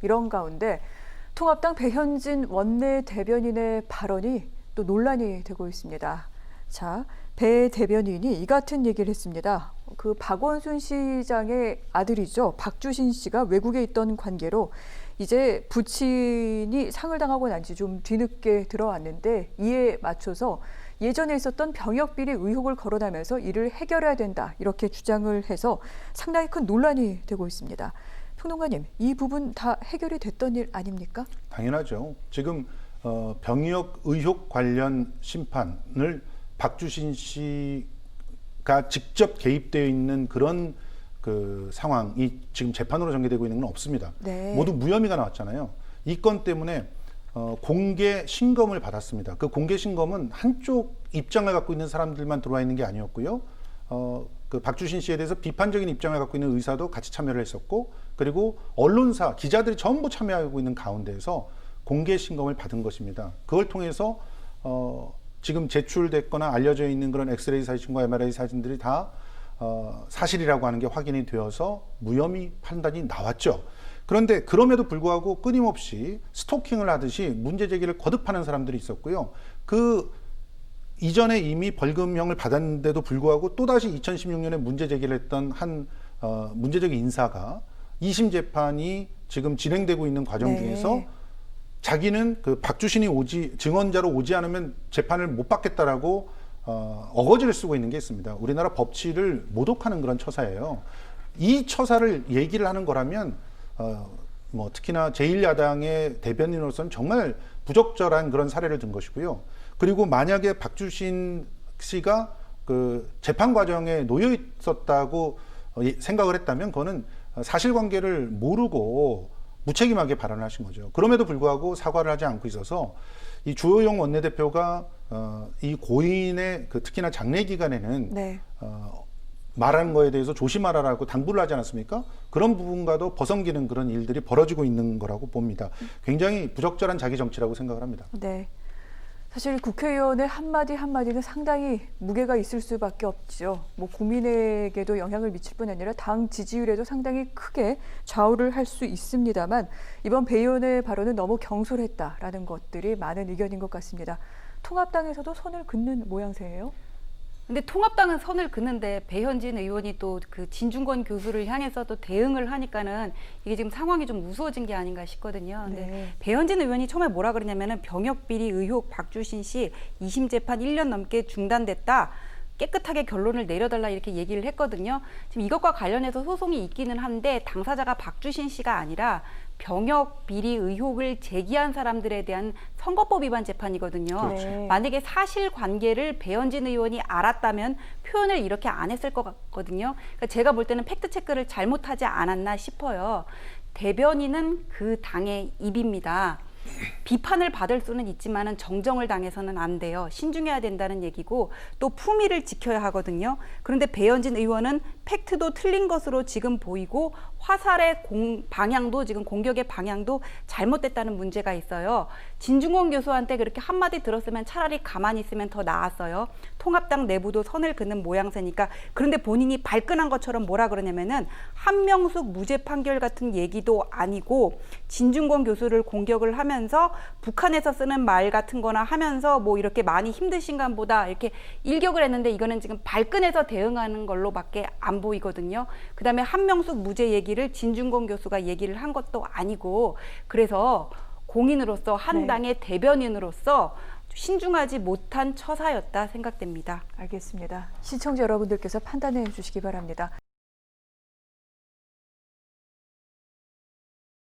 이런 가운데 통합당 배현진 원내대변인의 발언이 또 논란이 되고 있습니다. 자, 배 대변인이 이 같은 얘기를 했습니다. 그 박원순 시장의 아들이죠. 박주신 씨가 외국에 있던 관계로 이제 부친이 상을 당하고 난 지 좀 뒤늦게 들어왔는데 이에 맞춰서 예전에 있었던 병역 비리 의혹을 거론하면서 이를 해결해야 된다 이렇게 주장을 해서 상당히 큰 논란이 되고 있습니다. 평론가님, 이 부분 다 해결이 됐던 일 아닙니까? 당연하죠. 지금 병역 의혹 관련 심판을 박주신 씨가 직접 개입되어 있는 그런 그 상황이 지금 재판으로 전개되고 있는 건 없습니다. 네. 모두 무혐의가 나왔잖아요. 이 건 때문에 공개 신검을 받았습니다. 그 공개 신검은 한쪽 입장을 갖고 있는 사람들만 들어와 있는 게 아니었고요. 그 박주신 씨에 대해서 비판적인 입장을 갖고 있는 의사도 같이 참여를 했었고, 그리고 언론사, 기자들이 전부 참여하고 있는 가운데에서 공개 신검을 받은 것입니다. 그걸 통해서 지금 제출됐거나 알려져 있는 그런 엑스레이 사진과 MRI 사진들이 다 사실이라고 하는 게 확인이 되어서 무혐의 판단이 나왔죠. 그런데 그럼에도 불구하고 끊임없이 스토킹을 하듯이 문제 제기를 거듭하는 사람들이 있었고요. 그 이전에 이미 벌금형을 받았는데도 불구하고 또다시 2016년에 문제 제기를 했던 한 문제적 인사가 2심 재판이 지금 진행되고 있는 과정 중에서 자기는 그 박주신이 증언자로 오지 않으면 재판을 못 받겠다라고 어거지를 쓰고 있는 게 있습니다. 우리나라 법치를 모독하는 그런 처사예요. 이 처사를 얘기를 하는 거라면 뭐 특히나 제1야당의 대변인으로서는 정말 부적절한 그런 사례를 든 것이고요. 그리고 만약에 박주신 씨가 그 재판 과정에 놓여 있었다고 생각을 했다면 그거는 사실관계를 모르고 무책임하게 발언을 하신 거죠. 그럼에도 불구하고 사과를 하지 않고 있어서 이 주호영 원내대표가 이 고인의 그 특히나 장례 기간에는 말하는 거에 대해서 조심하라라고 당부를 하지 않았습니까? 그런 부분과도 벗어기는 그런 일들이 벌어지고 있는 거라고 봅니다. 굉장히 부적절한 자기 정치라고 생각을 합니다. 네. 사실 국회의원의 한마디 한마디는 상당히 무게가 있을 수밖에 없죠. 뭐 국민에게도 영향을 미칠 뿐 아니라 당 지지율에도 상당히 크게 좌우를 할 수 있습니다만 이번 배 의원의 발언은 너무 경솔했다라는 것들이 많은 의견인 것 같습니다. 통합당에서도 선을 긋는 모양새예요? 근데 통합당은 선을 긋는데 배현진 의원이 또 그 진중권 교수를 향해서 또 대응을 하니까는 이게 지금 상황이 좀 무서워진 게 아닌가 싶거든요. 근데 배현진 의원이 처음에 뭐라 그러냐면은 병역 비리 의혹 박주신 씨 2심 재판 1년 넘게 중단됐다. 깨끗하게 결론을 내려달라 이렇게 얘기를 했거든요. 지금 이것과 관련해서 소송이 있기는 한데 당사자가 박주신 씨가 아니라 병역 비리 의혹을 제기한 사람들에 대한 선거법 위반 재판이거든요. 만약에 사실관계를 배현진 의원이 알았다면 표현을 이렇게 안 했을 것 같거든요. 그러니까 제가 볼 때는 팩트체크를 잘못하지 않았나 싶어요. 대변인은 그 당의 입입니다. 비판을 받을 수는 있지만은 정정을 당해서는 안 돼요. 신중해야 된다는 얘기고 또 품위를 지켜야 하거든요. 그런데 배현진 의원은 팩트도 틀린 것으로 지금 보이고 화살의 방향도 지금 공격의 방향도 잘못됐다는 문제가 있어요. 진중권 교수한테 그렇게 한마디 들었으면 차라리 가만히 있으면 더 나았어요. 통합당 내부도 선을 긋는 모양새니까. 그런데 본인이 발끈한 것처럼 뭐라 그러냐면은 한명숙 무죄 판결 같은 얘기도 아니고 진중권 교수를 공격을 하면서 북한에서 쓰는 말 같은 거나 하면서 뭐 이렇게 많이 힘드신가 보다 이렇게 일격을 했는데 이거는 지금 발끈해서 대응하는 걸로밖에 안 보이거든요. 그다음에 한명숙 무죄 얘기를 진중권 교수가 얘기를 한 것도 아니고 그래서 공인으로서 한 당의 대변인으로서 신중하지 못한 처사였다 생각됩니다. 알겠습니다. 시청자 여러분들께서 판단해 주시기 바랍니다.